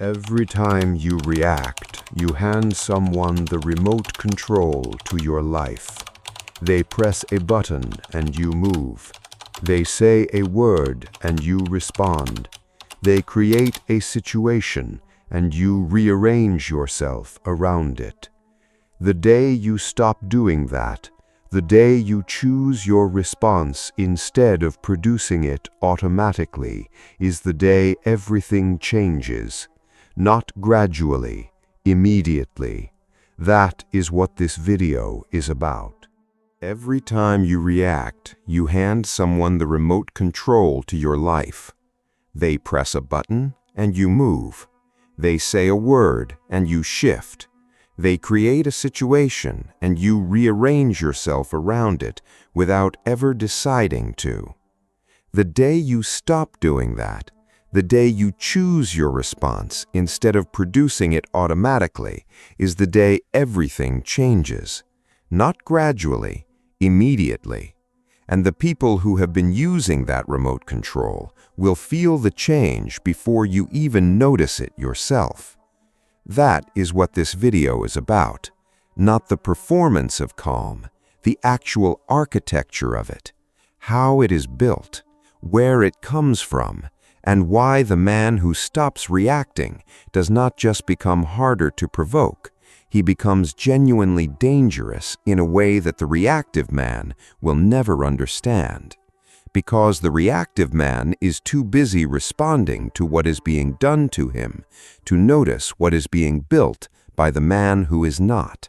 Every time you react, you hand someone the remote control to your life. They press a button and you move. They say a word and you respond. They create a situation and you rearrange yourself around it. The day you stop doing that, the day you choose your response instead of producing it automatically, is the day everything changes. Not gradually, immediately. That is what this video is about. Every time you react, you hand someone the remote control to your life. They press a button and you move. They say a word and you shift. They create a situation and you rearrange yourself around it without ever deciding to. The day you stop doing that, the day you choose your response instead of producing it automatically, is the day everything changes. Not gradually, immediately. And the people who have been using that remote control will feel the change before you even notice it yourself. That is what this video is about, not the performance of calm, the actual architecture of it, how it is built, where it comes from, and why the man who stops reacting does not just become harder to provoke, he becomes genuinely dangerous in a way that the reactive man will never understand. Because the reactive man is too busy responding to what is being done to him to notice what is being built by the man who is not.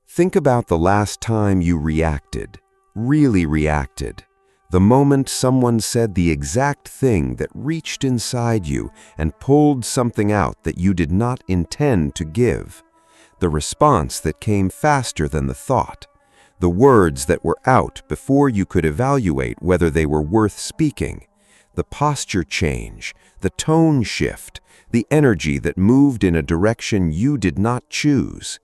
Think about the last time you reacted, really reacted. The moment someone said the exact thing that reached inside you and pulled something out that you did not intend to give. The response that came faster than the thought. The words that were out before you could evaluate whether they were worth speaking. The posture change, the tone shift, the energy that moved in a direction you did not choose.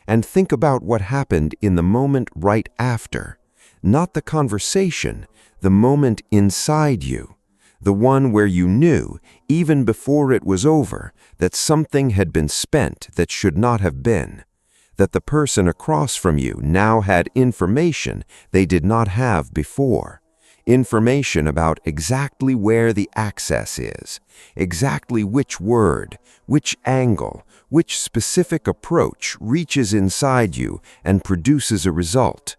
And think about what happened in the moment right after. Not the conversation, the moment inside you. The one where you knew, even before it was over, that something had been spent that should not have been. That the person across from you now had information they did not have before. Information about exactly where the access is, exactly which word, which angle, which specific approach reaches inside you and produces a result.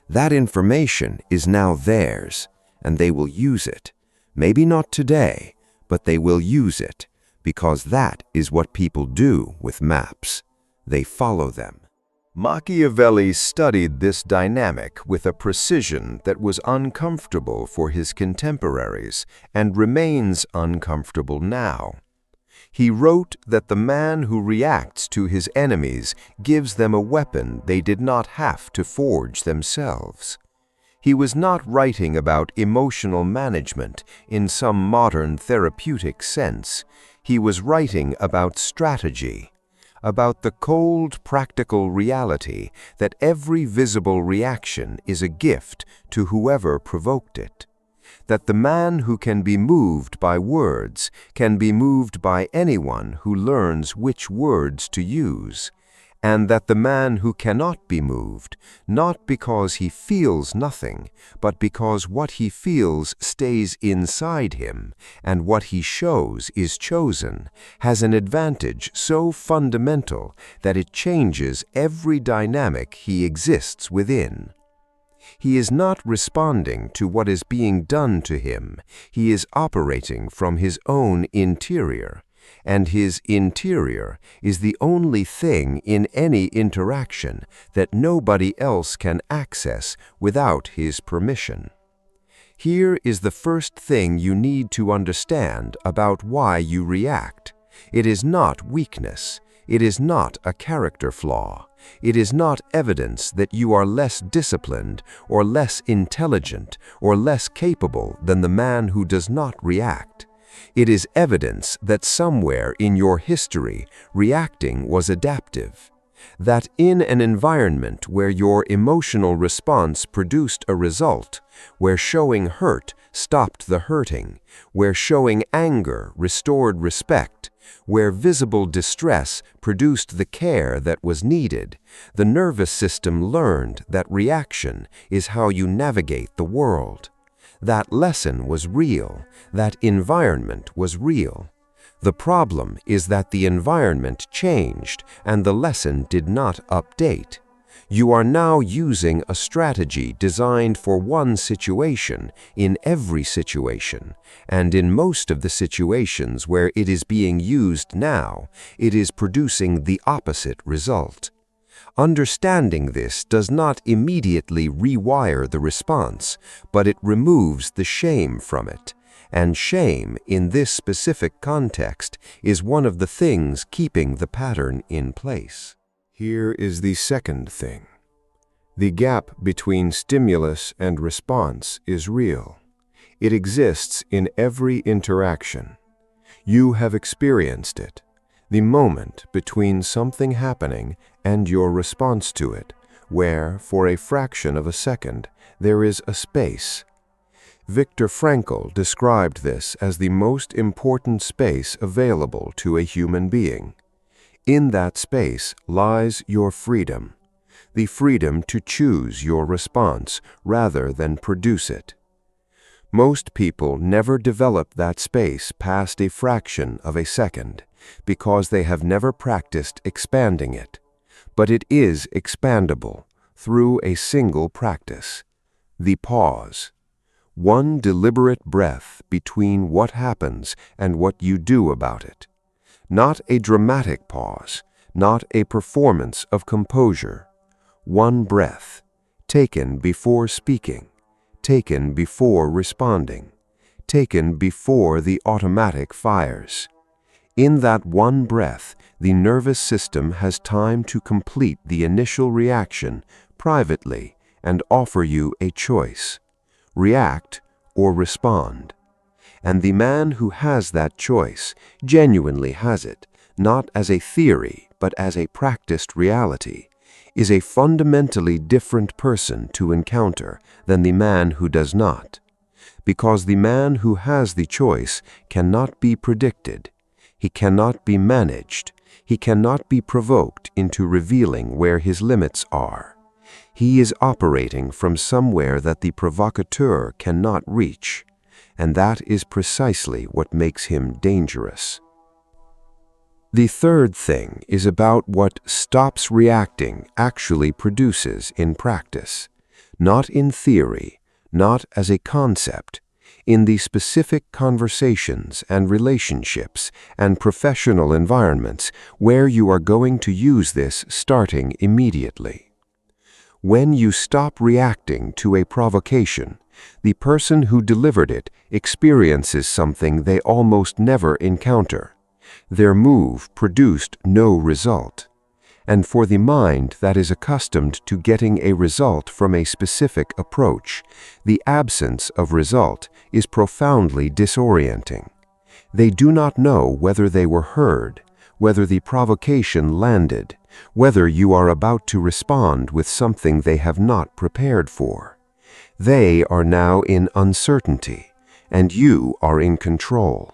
That information is now theirs, and they will use it. Maybe not today, but they will use it, because that is what people do with maps. They follow them. Machiavelli studied this dynamic with a precision that was uncomfortable for his contemporaries and remains uncomfortable now. He wrote that the man who reacts to his enemies gives them a weapon they did not have to forge themselves. He was not writing about emotional management in some modern therapeutic sense. He was writing about strategy, about the cold, practical reality that every visible reaction is a gift to whoever provoked it. That the man who can be moved by words can be moved by anyone who learns which words to use, and that the man who cannot be moved, not because he feels nothing, but because what he feels stays inside him, and what he shows is chosen, has an advantage so fundamental that it changes every dynamic he exists within. He is not responding to what is being done to him. He is operating from his own interior, and his interior is the only thing in any interaction that nobody else can access without his permission. Here is the first thing you need to understand about why you react. It is not weakness. It is not a character flaw. It is not evidence that you are less disciplined or less intelligent or less capable than the man who does not react. It is evidence that somewhere in your history, reacting was adaptive. That in an environment where your emotional response produced a result, where showing hurt stopped the hurting, where showing anger restored respect, Where visible distress produced the care that was needed, the nervous system learned that reaction is how you navigate the world. That lesson was real. That environment was real. The problem is that the environment changed and the lesson did not update. You are now using a strategy designed for one situation in every situation, and in most of the situations where it is being used now, it is producing the opposite result. Understanding this does not immediately rewire the response, but it removes the shame from it. And shame, in this specific context, is one of the things keeping the pattern in place. Here is the second thing. The gap between stimulus and response is real. It exists in every interaction. You have experienced it. The moment between something happening and your response to it, where, for a fraction of a second, there is a space. Viktor Frankl described this as the most important space available to a human being. In that space lies your freedom, the freedom to choose your response rather than produce it. Most people never develop that space past a fraction of a second because they have never practiced expanding it. But it is expandable through a single practice, the pause. One deliberate breath between what happens and what you do about it. Not a dramatic pause, not a performance of composure. One breath, taken before speaking, taken before responding, taken before the automatic fires. In that one breath, the nervous system has time to complete the initial reaction privately and offer you a choice. React or respond. And the man who has that choice genuinely has it, not as a theory, but as a practiced reality, is a fundamentally different person to encounter than the man who does not. Because the man who has the choice cannot be predicted. He cannot be managed. He cannot be provoked into revealing where his limits are. He is operating from somewhere that the provocateur cannot reach, and that is precisely what makes him dangerous. The third thing is about what stops reacting actually produces in practice, not in theory, not as a concept, in the specific conversations and relationships and professional environments where you are going to use this starting immediately. When you stop reacting to a provocation, the person who delivered it experiences something they almost never encounter. Their move produced no result. And for the mind that is accustomed to getting a result from a specific approach, the absence of result is profoundly disorienting. They do not know whether they were heard, whether the provocation landed, whether you are about to respond with something they have not prepared for. They are now in uncertainty, and you are in control.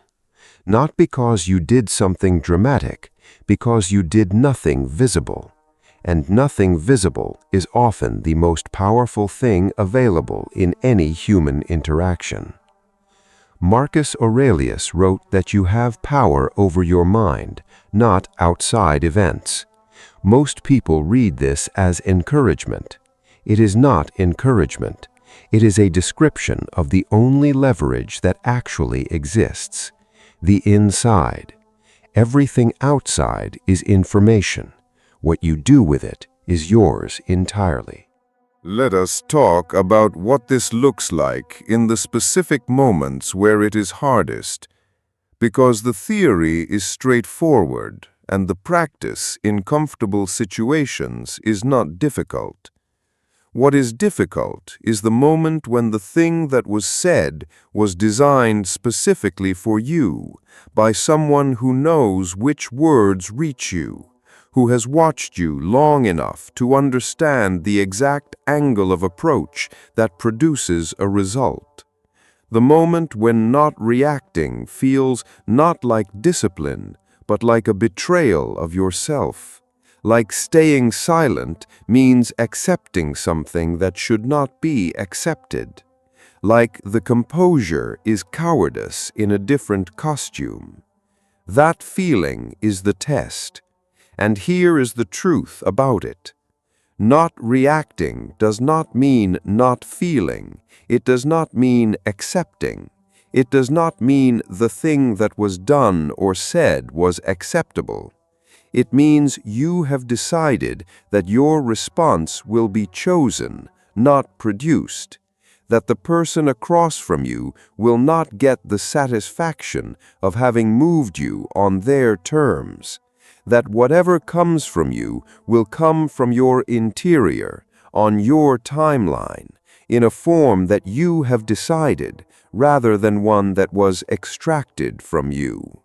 Not because you did something dramatic, because you did nothing visible. And nothing visible is often the most powerful thing available in any human interaction. Marcus Aurelius wrote that you have power over your mind, not outside events. Most people read this as encouragement. It is not encouragement. It is a description of the only leverage that actually exists, the inside. Everything outside is information. What you do with it is yours entirely. Let us talk about what this looks like in the specific moments where it is hardest, because the theory is straightforward and the practice in comfortable situations is not difficult. What is difficult is the moment when the thing that was said was designed specifically for you by someone who knows which words reach you, who has watched you long enough to understand the exact angle of approach that produces a result. The moment when not reacting feels not like discipline, but like a betrayal of yourself. Like staying silent means accepting something that should not be accepted. Like the composure is cowardice in a different costume. That feeling is the test. And here is the truth about it. Not reacting does not mean not feeling. It does not mean accepting. It does not mean the thing that was done or said was acceptable. It means you have decided that your response will be chosen, not produced. That the person across from you will not get the satisfaction of having moved you on their terms. That whatever comes from you will come from your interior, on your timeline, in a form that you have decided, rather than one that was extracted from you.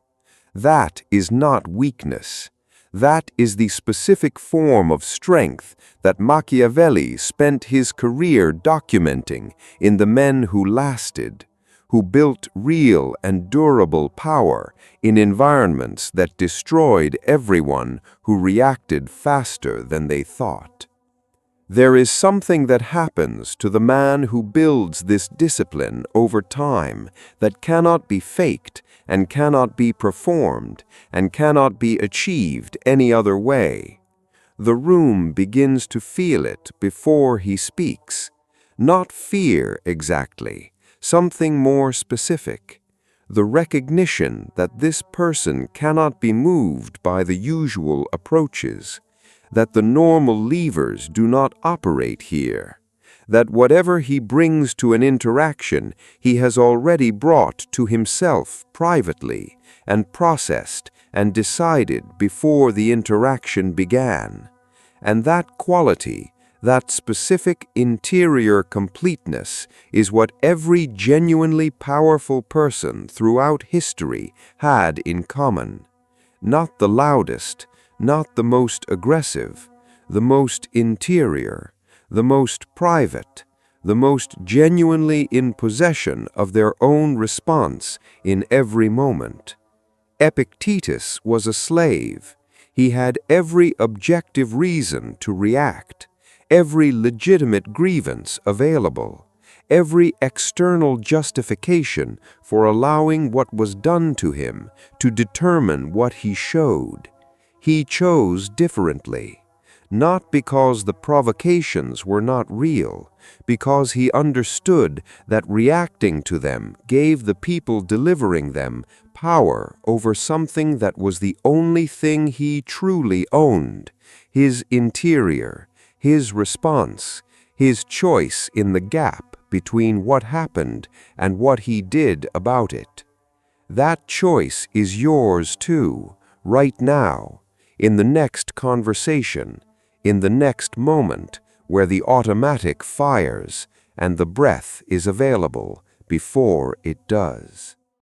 That is not weakness. That is the specific form of strength that Machiavelli spent his career documenting in the men who lasted, who built real and durable power in environments that destroyed everyone who reacted faster than they thought. There is something that happens to the man who builds this discipline over time that cannot be faked and cannot be performed and cannot be achieved any other way. The room begins to feel it before he speaks. Not fear exactly, something more specific. The recognition that this person cannot be moved by the usual approaches, that the normal levers do not operate here, that whatever he brings to an interaction he has already brought to himself privately and processed and decided before the interaction began. And that quality, that specific interior completeness, is what every genuinely powerful person throughout history had in common. Not the loudest, not the most aggressive, the most interior, the most private, the most genuinely in possession of their own response in every moment. Epictetus was a slave. He had every objective reason to react, every legitimate grievance available, every external justification for allowing what was done to him to determine what he showed. He chose differently, not because the provocations were not real, because he understood that reacting to them gave the people delivering them power over something that was the only thing he truly owned, his interior, his response, his choice in the gap between what happened and what he did about it. That choice is yours too, right now, in the next conversation, in the next moment where the automatic fires and the breath is available before it does.